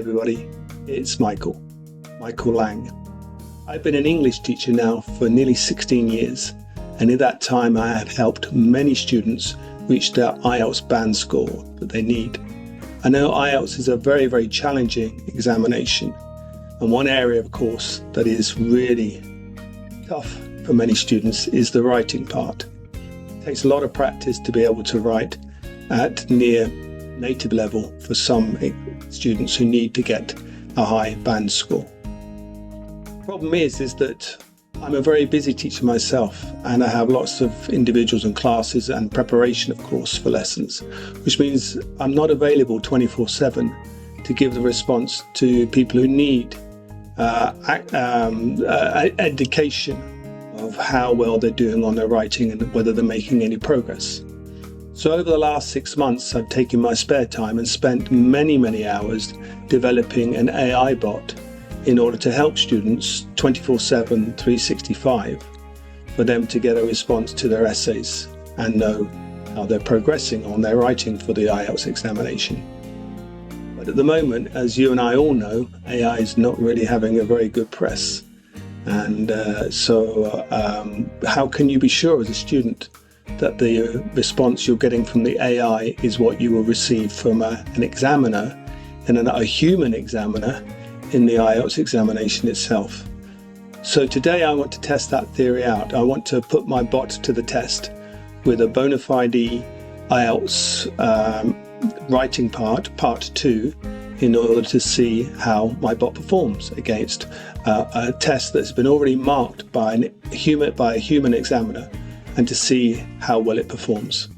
everybody, it's Michael Lang. I've been an English teacher now for nearly 16 years, and in that time I have helped many students reach their IELTS band score that they need. I know IELTS is a very, very challenging examination, and one area, of course, that is really tough for many students is the writing part. It takes a lot of practice to be able to write at near native level for some students who need to get a high band score. The problem is that I'm a very busy teacher myself, and I have lots of individuals and classes and preparation, of course, for lessons, which means I'm not available 24/7 to give the response to people who need education of how well they're doing on their writing and whether they're making any progress. So over the last 6 months, I've taken my spare time and spent many hours developing an AI bot in order to help students 24/7, 365, for them to get a response to their essays and know how they're progressing on their writing for the IELTS examination. But at the moment, as you and I all know, AI is not really having a very good press. And so how can you be sure as a student that the response you're getting from the AI is what you will receive from an examiner and a human examiner in the IELTS examination itself? So today I want to test that theory out. I want to put my bot to the test with a bona fide IELTS writing part 2 in order to see how my bot performs against a test that's been already marked by a human examiner, and to see how well it performs.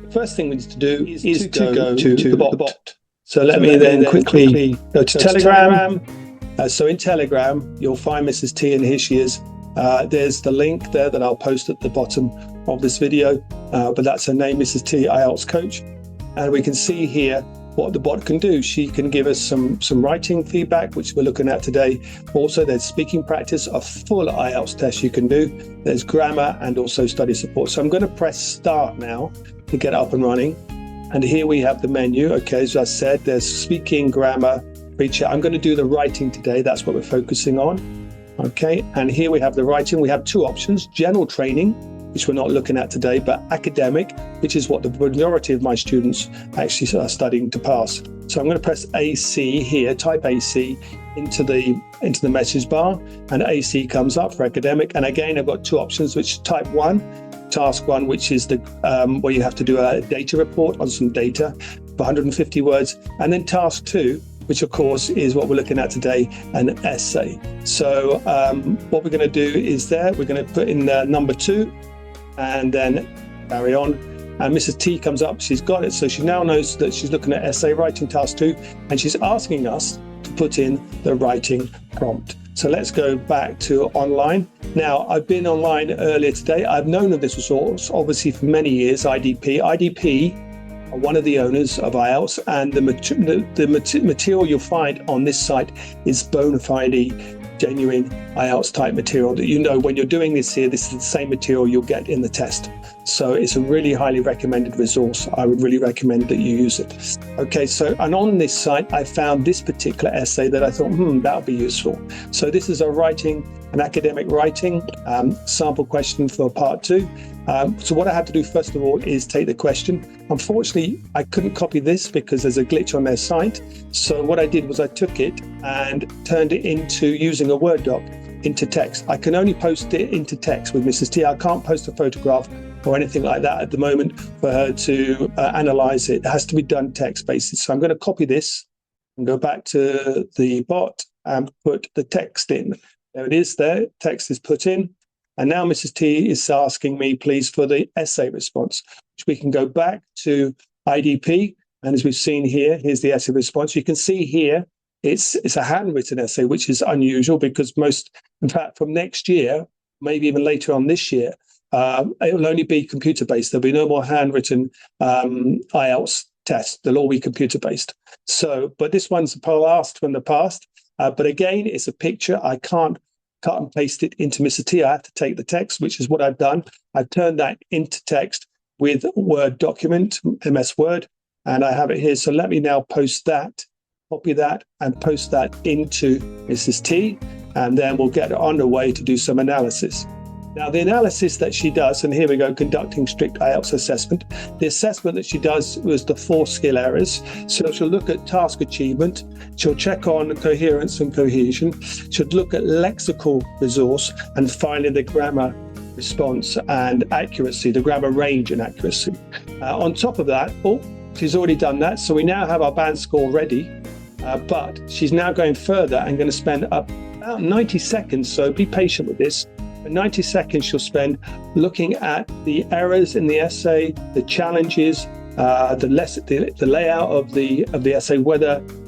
The first thing we need to do is to go to the bot. So let me then quickly go to Telegram. So in Telegram, you'll find Mrs. T, and here she is. There's the link there that I'll post at the bottom of this video, but that's her name, Mrs. T, IELTS coach. And we can see here what the bot can do. She can give us some writing feedback, which we're looking at today. Also, there's speaking practice, a full IELTS test you can do. There's grammar and also study support. So I'm going to press start now to get up and running. And here we have the menu. Okay, as I said, there's speaking, grammar, feature. I'm going to do the writing today. That's what we're focusing on. Okay, and here we have the writing. We have two options: general training, which we're not looking at today, but academic, which is what the majority of my students actually are studying to pass. So I'm going to press AC here, type AC into the message bar, and AC comes up for academic. And again, I've got two options, which type 1, task 1, which is the where you have to do a data report on some data for 150 words, and then task 2, which of course is what we're looking at today, an essay. So what we're going to do is we're going to put in number 2 and then carry on. And Mrs. T comes up, she's got it. So she now knows that she's looking at essay writing task 2, and she's asking us to put in the writing prompt. So let's go back to online. Now, I've been online earlier today. I've known of this resource, obviously, for many years, IDP. IDP are one of the owners of IELTS, and the material you'll find on this site is bona fide, genuine IELTS type material that you know when you're doing this here, this is the same material you'll get in the test. So it's a really highly recommended resource. I would really recommend that you use it. Okay, so and on this site, I found this particular essay that I thought, that would be useful. So this is an academic writing sample question for part 2. So what I had to do first of all is take the question. Unfortunately, I couldn't copy this because there's a glitch on their site. So what I did was I took it and turned it into, using a Word doc, into text. I can only post it into text with Mrs. T. I can't post a photograph or anything like that at the moment for her to analyze it. It has to be done text basis. So I'm going to copy this and go back to the bot and put the text in. There it is there, text is put in. And now Mrs. T is asking me, please, for the essay response, which we can go back to IDP. And as we've seen here, here's the essay response. You can see here, it's a handwritten essay, which is unusual because in fact, from next year, maybe even later on this year, it will only be computer-based. There'll be no more handwritten IELTS tests. They'll all be computer-based. So, but this one's a blast from the past. But again, it's a picture. I can't cut and paste it into Mr. T. I have to take the text, which is what I've done. I've turned that into text with Word document, MS Word, and I have it here. So let me now post that, copy that, and post that into Mrs. T, and then we'll get on the way to do some analysis. Now, the analysis that she does, and here we go, conducting strict IELTS assessment. The assessment that she does was the 4 skill areas. So she'll look at task achievement, she'll check on coherence and cohesion, she'll look at lexical resource, and finally the grammar response and accuracy, the grammar range and accuracy. On top of that, she's already done that. So we now have our band score ready, but she's now going further and going to spend about 90 seconds. So be patient with this. For 90 seconds, she'll spend looking at the errors in the essay, the challenges, the layout of the essay,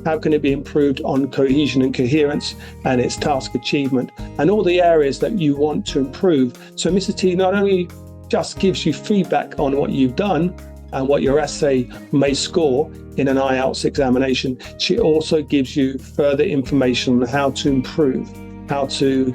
how can it be improved on cohesion and coherence and its task achievement, and all the areas that you want to improve. So Mrs. T not only just gives you feedback on what you've done and what your essay may score in an IELTS examination, she also gives you further information on how to improve, how to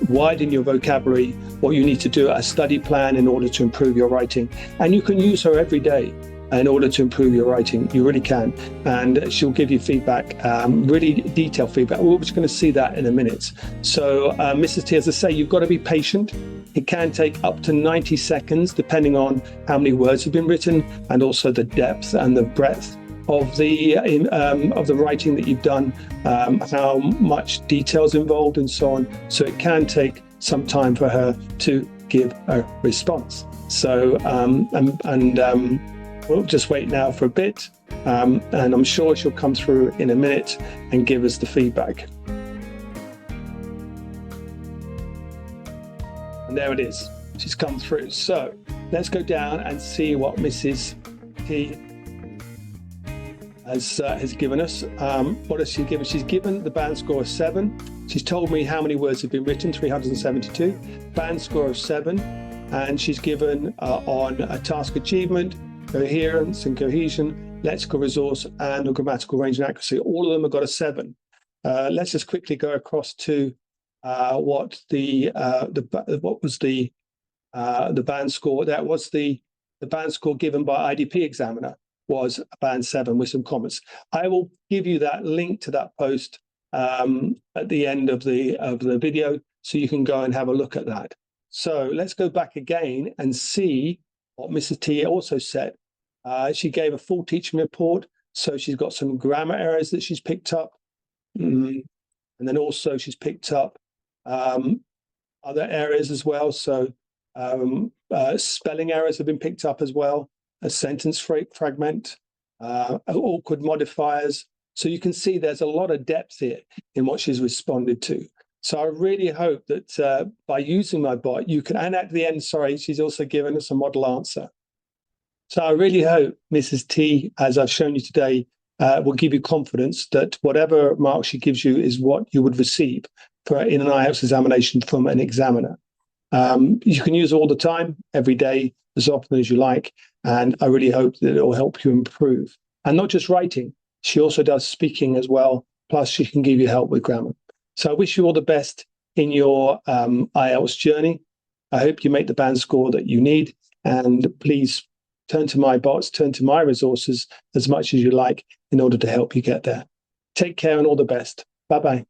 widen your vocabulary, what you need to do, a study plan in order to improve your writing. And you can use her every day in order to improve your writing. You really can. And she'll give you feedback, really detailed feedback. We're just going to see that in a minute. So Mrs. T, as I say, you've got to be patient. It can take up to 90 seconds, depending on how many words have been written and also the depth and the breadth of the writing that you've done, how much details involved and so on. So it can take some time for her to give a response. So we'll just wait now for a bit, and I'm sure she'll come through in a minute and give us the feedback. And there it is. She's come through. So let's go down and see what Mrs. T has given us. What has she given? She's given the band score of 7. She's told me how many words have been written, 372. Band score of 7. And she's given on a task achievement, coherence and cohesion, lexical resource, and a grammatical range and accuracy. All of them have got a 7. Let's just quickly go across to what was the band score. That was the band score given by IDP Examiner was a band 7 with some comments. I will give you that link to that post at the end of the video, so you can go and have a look at that. So let's go back again and see what Mrs. T also said. She gave a full teaching report, so she's got some grammar errors that she's picked up, and then also she's picked up other areas as well. So spelling errors have been picked up as well, a sentence fragment, awkward modifiers. So you can see there's a lot of depth here in what she's responded to. So I really hope that by using my bot, you can, and at the end, sorry, she's also given us a model answer. So I really hope Mrs. T, as I've shown you today, will give you confidence that whatever mark she gives you is what you would receive in an IELTS examination from an examiner. You can use it all the time, every day, as often as you like. And I really hope that it will help you improve. And not just writing, she also does speaking as well. Plus, she can give you help with grammar. So I wish you all the best in your IELTS journey. I hope you make the band score that you need. And please turn to my bots, turn to my resources as much as you like in order to help you get there. Take care and all the best. Bye-bye.